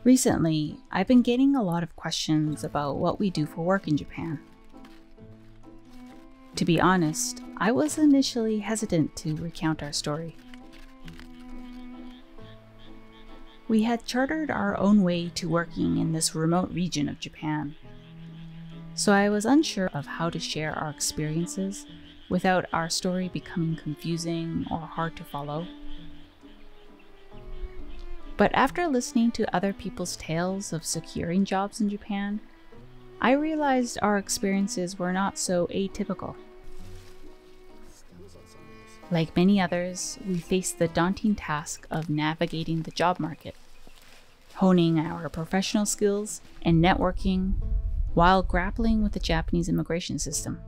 Recently, I've been getting a lot of questions about what we do for work in Japan. To be honest, I was initially hesitant to recount our story. We had chartered our own way to working in this remote region of Japan, so I was unsure of how to share our experiences without our story becoming confusing or hard to follow. But after listening to other people's tales of securing jobs in Japan, I realized our experiences were not so atypical. Like many others, we faced the daunting task of navigating the job market, honing our professional skills and networking while grappling with the Japanese immigration system.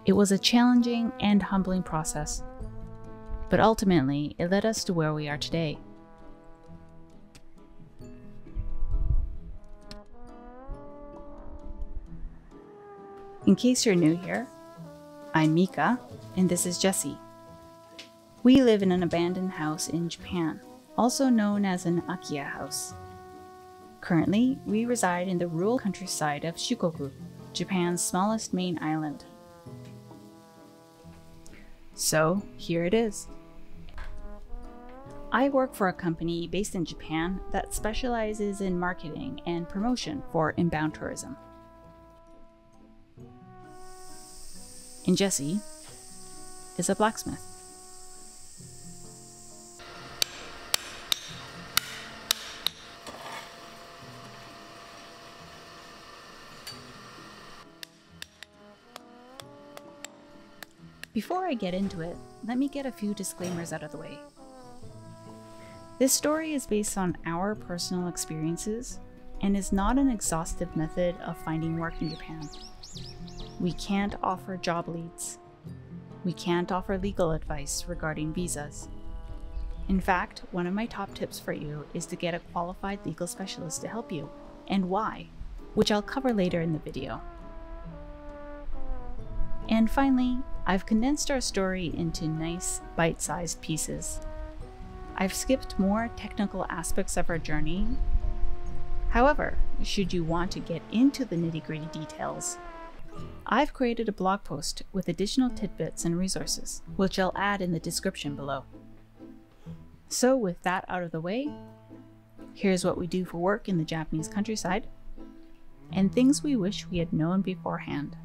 It was a challenging and humbling process, but ultimately it led us to where we are today. In case you're new here, I'm Mika, and this is Jessie. We live in an abandoned house in Japan, also known as an Akiya house. Currently, we reside in the rural countryside of Shikoku, Japan's smallest main island. So, here it is. I work for a company based in Japan that specializes in marketing and promotion for inbound tourism. And Jessie is a blacksmith. Before I get into it, let me get a few disclaimers out of the way. This story is based on our personal experiences and is not an exhaustive method of finding work in Japan. We can't offer job leads. We can't offer legal advice regarding visas. In fact, one of my top tips for you is to get a qualified legal specialist to help you, and why, which I'll cover later in the video. And finally, I've condensed our story into nice, bite-sized pieces. I've skipped more technical aspects of our journey. However, should you want to get into the nitty-gritty details, I've created a blog post with additional tidbits and resources, which I'll add in the description below. So with that out of the way, here's what we do for work in the Japanese countryside, and things we wish we had known beforehand.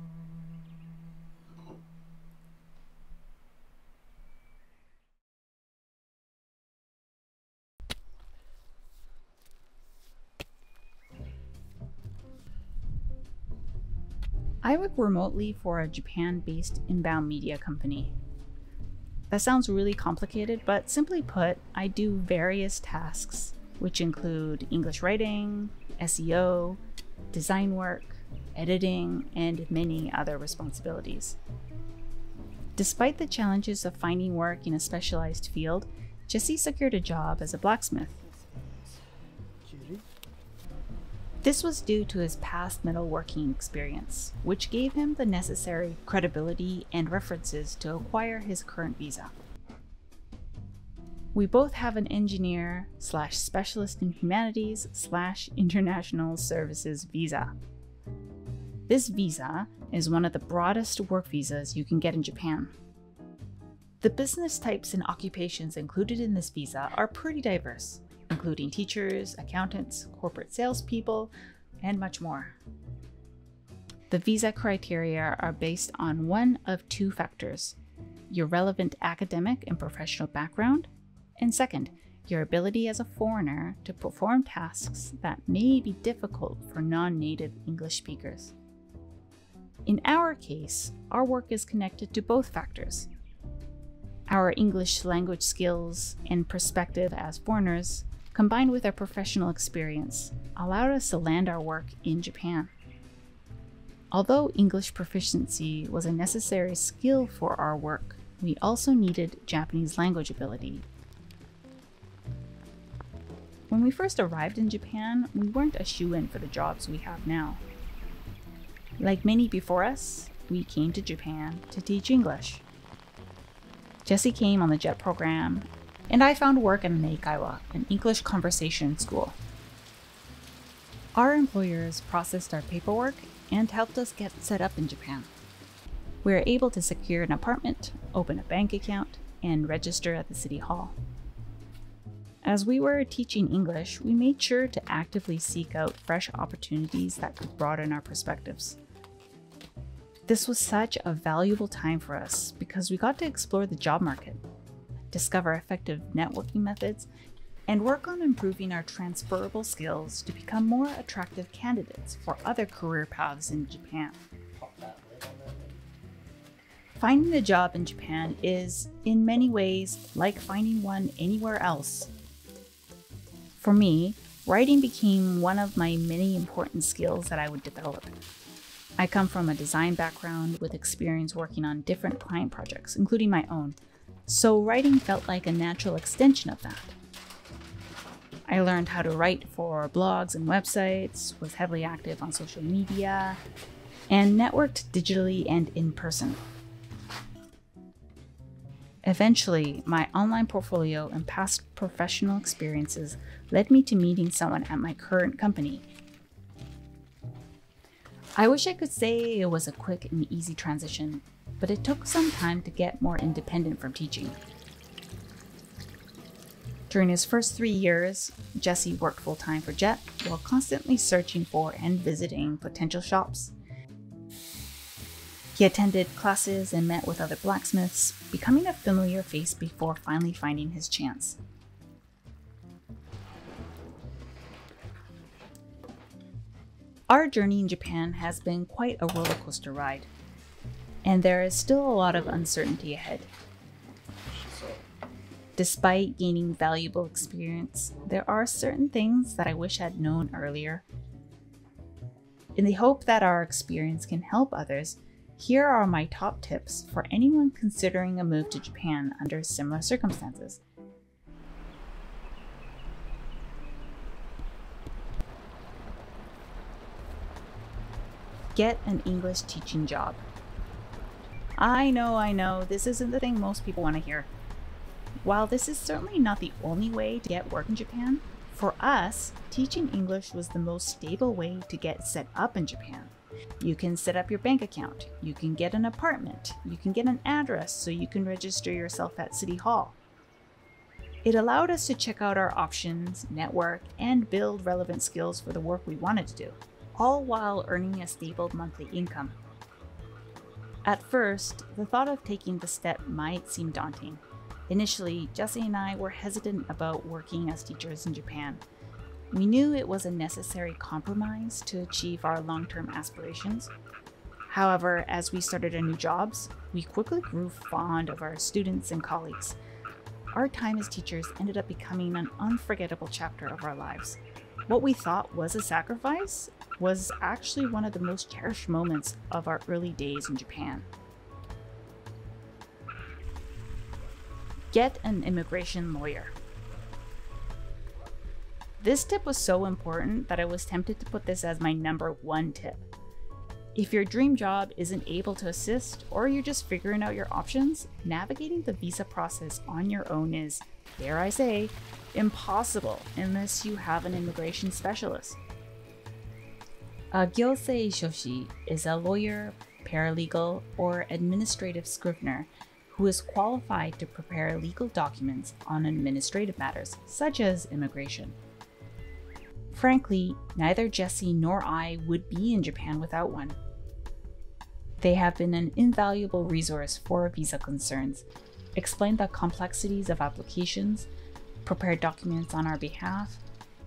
I work remotely for a Japan-based inbound media company. That sounds really complicated, but simply put, I do various tasks, which include English writing, SEO, design work, editing, and many other responsibilities. Despite the challenges of finding work in a specialized field, Jessie secured a job as a blacksmith. This was due to his past metalworking experience, which gave him the necessary credibility and references to acquire his current visa. We both have an engineer/specialist in humanities/international services visa. This visa is one of the broadest work visas you can get in Japan. The business types and occupations included in this visa are pretty diverse, including teachers, accountants, corporate salespeople, and much more. The visa criteria are based on one of two factors: your relevant academic and professional background, and second, your ability as a foreigner to perform tasks that may be difficult for non-native English speakers. In our case, our work is connected to both factors. Our English language skills and perspective as foreigners, combined with our professional experience, allowed us to land our work in Japan. Although English proficiency was a necessary skill for our work, we also needed Japanese language ability. When we first arrived in Japan, we weren't a shoo-in for the jobs we have now. Like many before us, we came to Japan to teach English. Jessie came on the JET program, and I found work at an Eikaiwa, an English conversation school. Our employers processed our paperwork and helped us get set up in Japan. We were able to secure an apartment, open a bank account, and register at the city hall. As we were teaching English, we made sure to actively seek out fresh opportunities that could broaden our perspectives. This was such a valuable time for us because we got to explore the job market, discover effective networking methods, and work on improving our transferable skills to become more attractive candidates for other career paths in Japan. Finding a job in Japan is, in many ways, like finding one anywhere else. For me, writing became one of my many important skills that I would develop. I come from a design background with experience working on different client projects, including my own, so writing felt like a natural extension of that. I learned how to write for blogs and websites, was heavily active on social media, and networked digitally and in person. Eventually, my online portfolio and past professional experiences led me to meeting someone at my current company. I wish I could say it was a quick and easy transition, but it took some time to get more independent from teaching. During his first 3 years, Jesse worked full-time for Jet while constantly searching for and visiting potential shops. He attended classes and met with other blacksmiths, becoming a familiar face before finally finding his chance. Our journey in Japan has been quite a roller coaster ride, and there is still a lot of uncertainty ahead. Despite gaining valuable experience, there are certain things that I wish I'd known earlier. In the hope that our experience can help others, here are my top tips for anyone considering a move to Japan under similar circumstances. Get an English teaching job. I know, this isn't the thing most people want to hear. While this is certainly not the only way to get work in Japan, for us, teaching English was the most stable way to get set up in Japan. You can set up your bank account, you can get an apartment, you can get an address so you can register yourself at City Hall. It allowed us to check out our options, network, and build relevant skills for the work we wanted to do, all while earning a stable monthly income. At first, the thought of taking the step might seem daunting. Initially, Jesse and I were hesitant about working as teachers in Japan. We knew it was a necessary compromise to achieve our long-term aspirations. However, as we started our new jobs, we quickly grew fond of our students and colleagues. Our time as teachers ended up becoming an unforgettable chapter of our lives. What we thought was a sacrifice was actually one of the most cherished moments of our early days in Japan. Get an immigration lawyer. This tip was so important that I was tempted to put this as my #1 tip. If your dream job isn't able to assist, or you're just figuring out your options, navigating the visa process on your own is, dare I say, impossible unless you have an immigration specialist. A gyosei shoshi is a lawyer, paralegal, or administrative scrivener who is qualified to prepare legal documents on administrative matters, such as immigration. Frankly, neither Jesse nor I would be in Japan without one. They have been an invaluable resource for visa concerns, explained the complexities of applications, prepared documents on our behalf,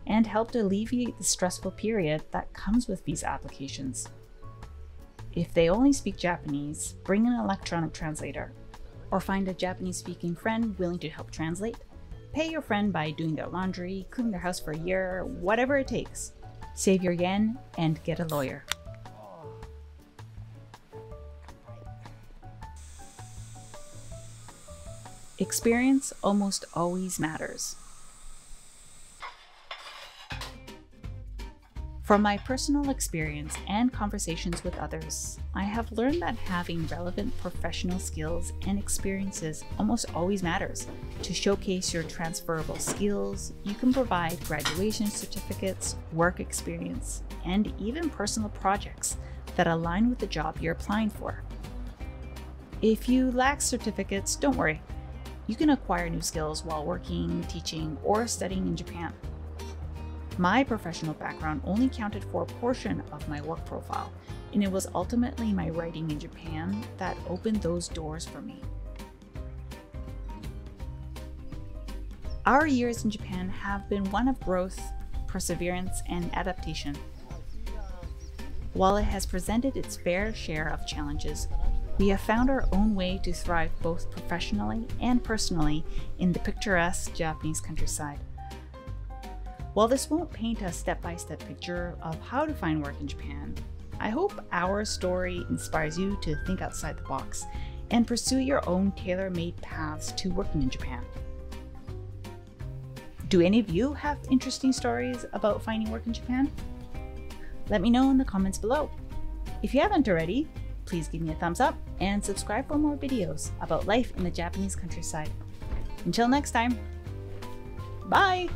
and helped alleviate the stressful period that comes with visa applications. If they only speak Japanese, bring an electronic translator, or find a Japanese-speaking friend willing to help translate. Pay your friend by doing their laundry, cleaning their house for a year, whatever it takes. Save your yen and get a lawyer. Experience almost always matters. From my personal experience and conversations with others, I have learned that having relevant professional skills and experiences almost always matters. To showcase your transferable skills, you can provide graduation certificates, work experience, and even personal projects that align with the job you're applying for. If you lack certificates, don't worry. You can acquire new skills while working, teaching, or studying in Japan. My professional background only counted for a portion of my work profile, and it was ultimately my writing in Japan that opened those doors for me. Our years in Japan have been one of growth, perseverance, and adaptation. While it has presented its fair share of challenges, we have found our own way to thrive both professionally and personally in the picturesque Japanese countryside. While this won't paint a step-by-step picture of how to find work in Japan, I hope our story inspires you to think outside the box and pursue your own tailor-made paths to working in Japan. Do any of you have interesting stories about finding work in Japan? Let me know in the comments below. If you haven't already, please give me a thumbs up and subscribe for more videos about life in the Japanese countryside. Until next time, bye!